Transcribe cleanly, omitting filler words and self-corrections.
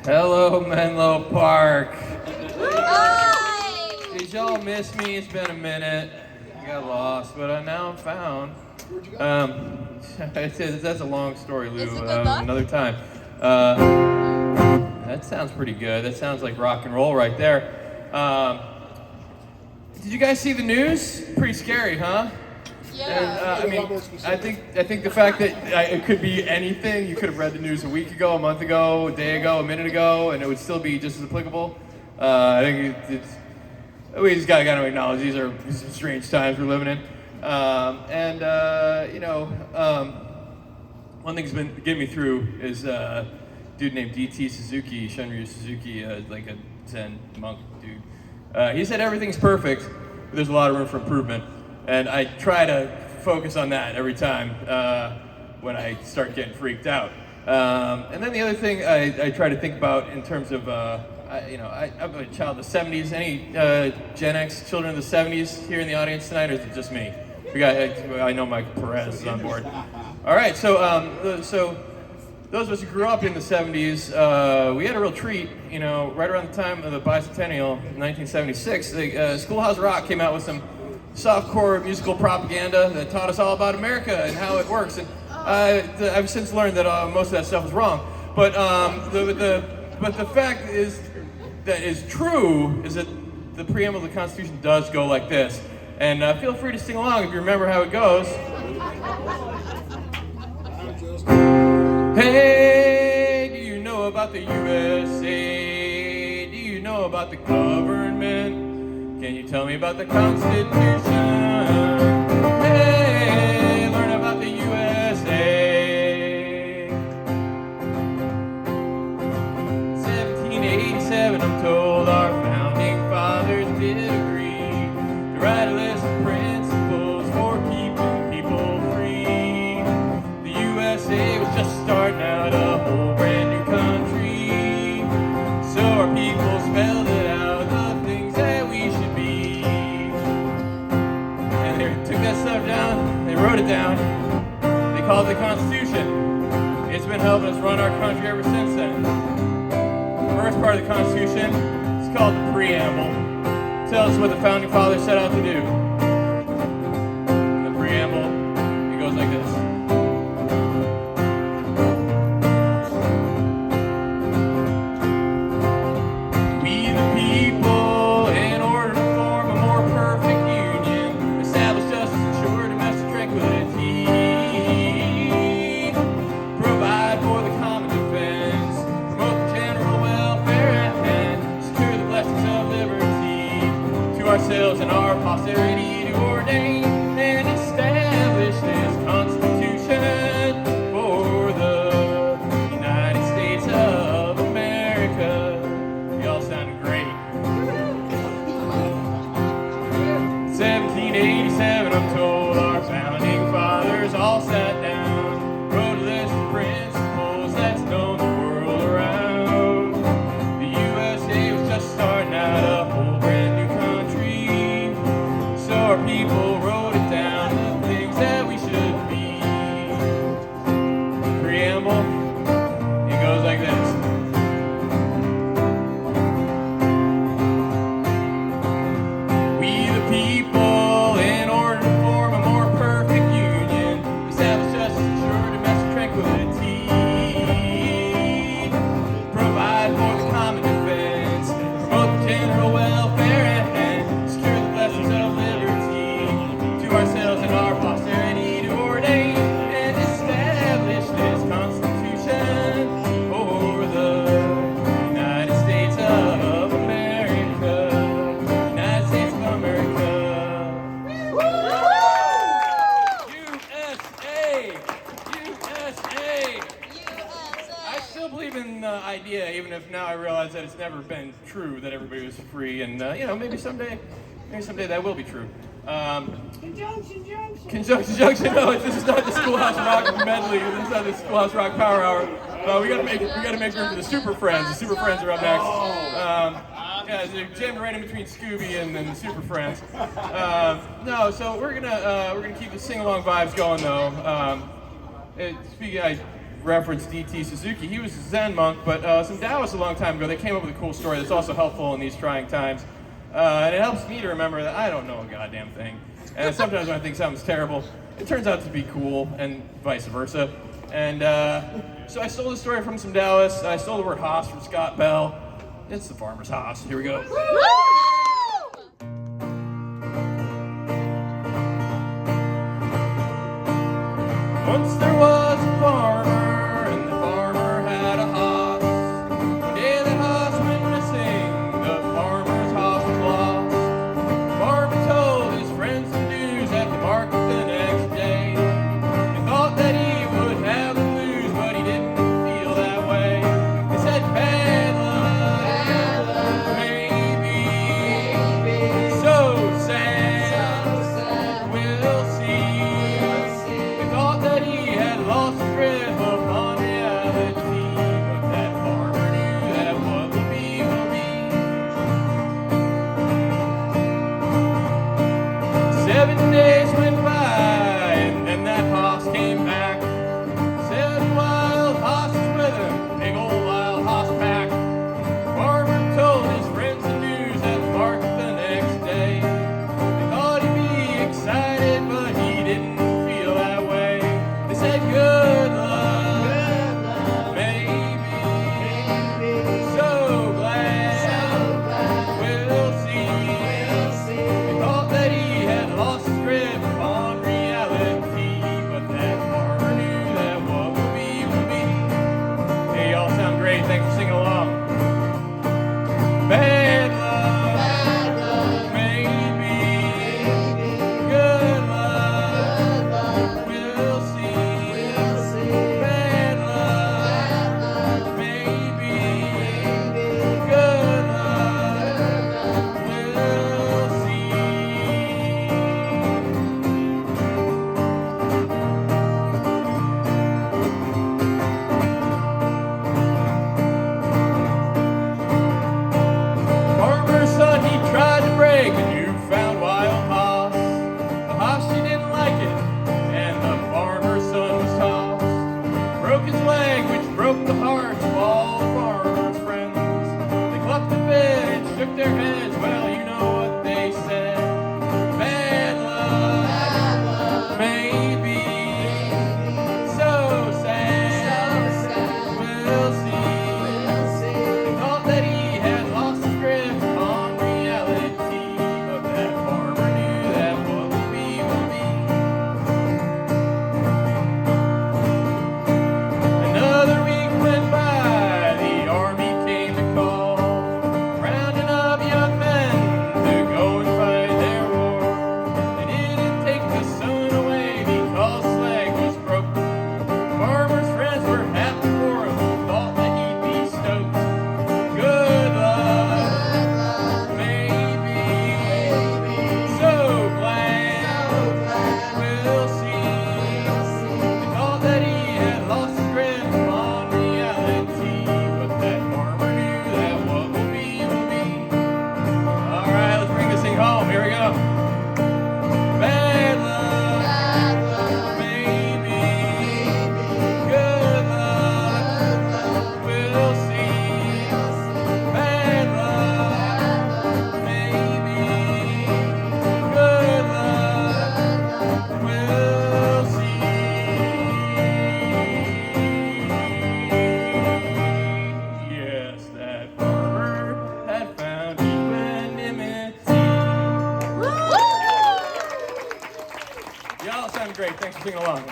Hello, Menlo Park. Hi! Did y'all miss me? It's been a minute. I got lost, but now I'm found. Where'd you go? That's a long story, Lou. Is it good luck? Another time. That sounds pretty good. That sounds like rock and roll right there. Did you guys see the news? Pretty scary, huh? Yeah. And, I think the fact that it could be anything. You could have read the news a week ago, a month ago, a day ago, a minute ago, and it would still be just as applicable. I think we just gotta acknowledge these are strange times we're living in. One thing that's been getting me through is a dude named D.T. Suzuki, Shunryu Suzuki, like a Zen monk dude. He said everything's perfect, but there's a lot of room for improvement. And I try to focus on that every time when I start getting freaked out. And then the other thing I try to think about in terms of, I'm a child of the 70s. Any Gen X children of the 70s here in the audience tonight, or is it just me? I know Mike Perez is on board. All right, so those of us who grew up in the 70s, we had a real treat. Right around the time of the bicentennial, 1976, the Schoolhouse Rock came out with some softcore musical propaganda that taught us all about America and how it works. And I've since learned that most of that stuff was wrong. But the fact is that is true is that the preamble of the Constitution does go like this. And feel free to sing along if you remember how it goes. Hey, do you know about the USA? Do you know about the government? Can you tell me about the Constitution? Hey, learn about the USA. 1787, I'm told our founding fathers did agree to write a list of principles for keeping people free. The USA was just starting out a whole brand new country, so our people spelled it out, the things that we should be. And they took that stuff down, they wrote it down, they called it the Constitution. It's been helping us run our country ever since then. The first part of the Constitution is called the Preamble. It tells us what the Founding Fathers set out to do. And the Preamble, it goes like this. Ourselves and our posterity to ordain and establish this Constitution for the United States of America. Y'all sounded great. 1787, I'm told our founding fathers all sat down, wrote a list of principles that's known the world around. The USA was just starting out a whole brand new so our people wrote it down, the things that we should be. Preamble, it goes like this. We the people, in order to form a more perfect union, establish justice, ensure domestic tranquility, provide for the common defense, promote the general welfare, and secure the blessings of ourselves and our posterity to ordain and establish this Constitution for the United States of America. United States of America. USA! I still believe in the idea, even if now I realize that it's never been true that everybody was free, and maybe someday that will be true. Conjunction Junction. Conjunction Junction. No, this is not the Schoolhouse Rock medley. This is not the Schoolhouse Rock Power Hour. We gotta make room for the Super Friends. The Super Friends are up next. They're jammed right in between Scooby and the Super Friends. So we're gonna keep the sing along vibes going though. referenced D.T. Suzuki. He was a Zen monk, but some Taoists a long time ago, they came up with a cool story that's also helpful in these trying times. And it helps me to remember that I don't know a goddamn thing. And sometimes when I think something's terrible, it turns out to be cool, and vice versa. And so I stole this story from some Taoists. I stole the word Haas from Scott Bell. It's the farmer's Haas. Here we go. Once there was a farmer, and the farmer had a Haas. One day the Haas went missing, the farmer's Haas was lost. The farmer told his friends the news at the market the next day. They thought that he would have the blues, but he didn't feel that way. They said, bad luck, maybe, so sad, we'll see. They thought that he had lost his grip upon reality, but that farmer knew that what will be will be. 7 days went by, and then that Haas came back. 7 wild Hosses with him, big old wild Hoss pack. The farmer told his friends the news at the market the next day. They thought he'd be excited, but he didn't feel that way. They said, good luck, maybe, so glad, we'll see. They thought that he had lost his grip on reality, but that farmer knew that what will be will be. Hey, y'all sound great. Thanks for singing along. Bad luck, maybe, good luck, we'll see. Bad luck, maybe, good luck, we'll see. Farmer's son, he tried to break a newfound wild Haas. The Haas, she didn't like it, and the farmer's son was tossed. Broke his leg, which broke the hearts of all the farmer's friends. They clucked a bit and shook their heads, well, you know what they said. Bad luck, maybe, so sad, we'll see. They thought that he had lost his grip on reality, but that farmer knew that what will be will be. Another week went by, the army came to call, rounding up young men to go and fight their war. They didn't take the son away because his leg was broke. Farmer's friends were happy for him, thought that he'd be stoked. Good luck, maybe, so glad, we'll see. They thought that he had lost his grip on reality, but that farmer knew that what will be will be. All right, let's bring this thing home. Here we go. Bad luck, maybe, good luck, we'll see. Bad luck, maybe, good luck, we'll see. Yes, that farmer had found equanimity. Y'all sound great. Thanks for singing along.